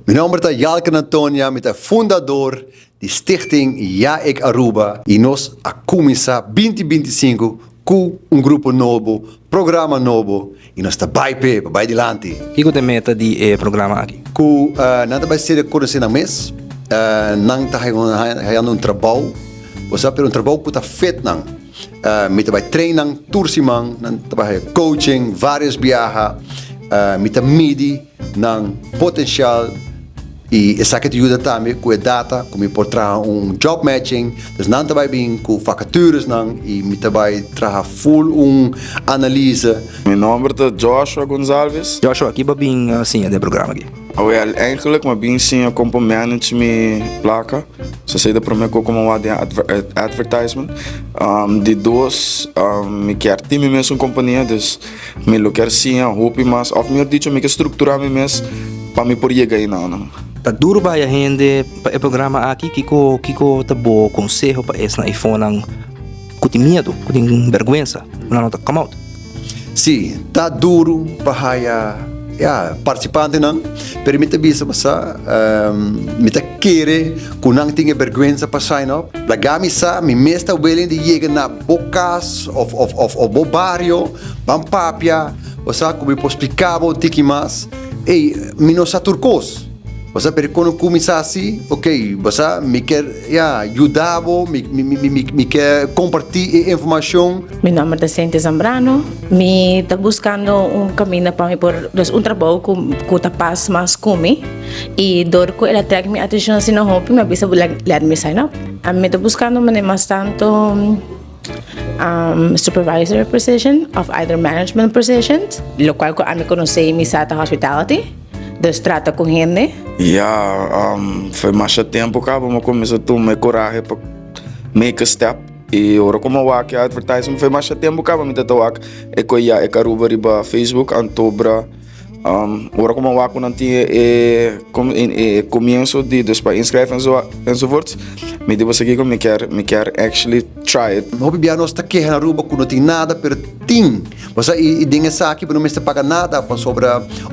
Mijn naam is Jalken Antonia, met de fundador de stichting Ja Ik Aruba. E nós a começar 2025 com grupo novo, programa novo. E nós está vai dilante. Iko te meta di programa aqui. Com nada vai ser conhecido na mês. Não está fazendo trabalho. Você pelo trabalho que está feito não. Met vai treinar tursimang, não vai coaching, várias viagens. Met midi ng potencial. E essa que te ajuda também com a data, como eu posso trazer job matching, dus não também bem com vacatures não e me também trazer full analise. Meu nome é Joshua Gonçalves. Joshua, aqui babing sim de programa aqui. Well, eigenlijk maar bem sim como manage me placa. Ze zeiden para mim como wat de advertisement. De dois me quer time mesmo companhia, dus me lo quer sim hope mas of melhor dicho me quer estruturar me mesmo para me por chegar aí não. Tá duro ba a gente pa e programa aqui kiko tabo consejo pa es na iPhone ang kuti medo, kuti vergüenza, não tá come out. Sim, tá duro para participante não, permite bisa masa, me tá querer que não tenha vergüenza para sign up. Lagami sa, me mesta willing de chegar na bocas of barrio, pampapia, você como eu posso explicar um tiki mais, me não sa turcos. Você per quando começar assim, ok, você me quer ajudar, me quer compartilhar informação. Meu nome é Cintia Zambrano. Me está buscando caminho para mim por trabalho que está paz mais comigo e dor que ela traz minha atenção assim no hobby, me avisa let me sign up. Me está buscando mais tanto supervisor position of either management positions, lo cual a mí conocí mi Sata Hospitality. Dus trata com gente. Foi mais tempo que eu comecei a tomar coragem para make a step. E agora como eu aqui advertising foi mais tempo que eu me tento aqui é que eu Aruba riba Facebook antobra. Agora como eu aqui não tinha começo de dus para inscrever enzovoorts. Me devo seguir como me quer actually try it. Hobby bia nós tá aqui na Aruba que não tem nada per ting. Você e dinga sa aqui não me está paga nada para sobre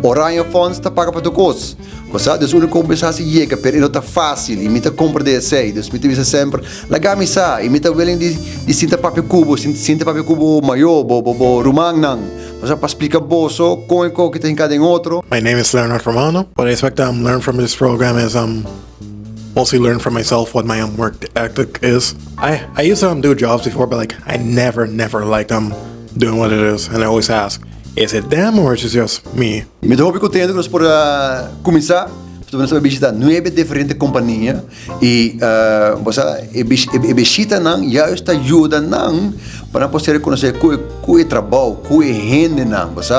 Orion Funds está paga para tu cos. Você dus único começar se chega per não tá fácil e me tá compra de sei, dus me te sempre lagami sa e me tá willing de sinta papel cubo maior bo rumang nang. Você para explicar boso com que tem cada outro. My name is Leonard Romano. What I expect to learn from this program is mostly learn from myself what my work ethic is. I used to do jobs before, but I never liked doing what it is, and I always ask, is it them or is it just me? Me hobby contento que nós por começar. Nós vamos visitar 9 diferentes companhias e você visita não juist ajuda não para poder conhecer que trabalho, que gente não, você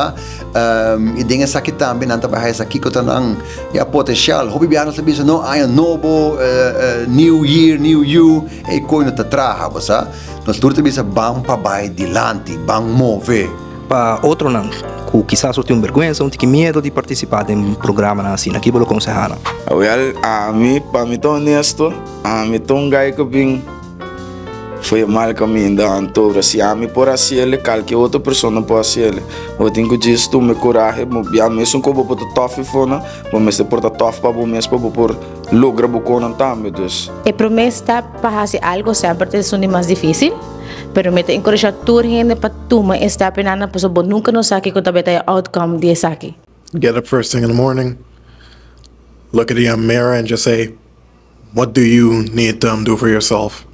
e dingen aqui também não trabalhar aqui que não potencial. Hobby biar nós bisa não há novo new year, new you e coisa tá traga, você nós tudo bisa bang para vai dilante, bang move. Pa outro não, que quizás tem vergüenza, tem medo de participar em programa assim, aqui vou aconselhar. Well, para mim tão honesto, mim tão guy que bem foi mal caminho da Antora. Se a mim por assim ele, qualquer outra pessoa por assim ele. Eu tenho que dizer tu me coragem, eu mesmo como vou botar tof fora, vou me portar tof para o mesmo para por lograr buconan também dus. E promessa para fazer algo sempre é mais difícil. Pero me encoraja toda gente para tomar esta pena, pues nunca nos saque con tabeta outcome de saque. Get up first thing in the morning, look at the mirror and just say, what do you need to do for yourself?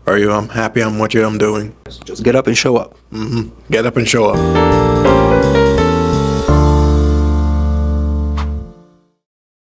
Are you happy on what you're doing? Just get up and show up. Get up and show up.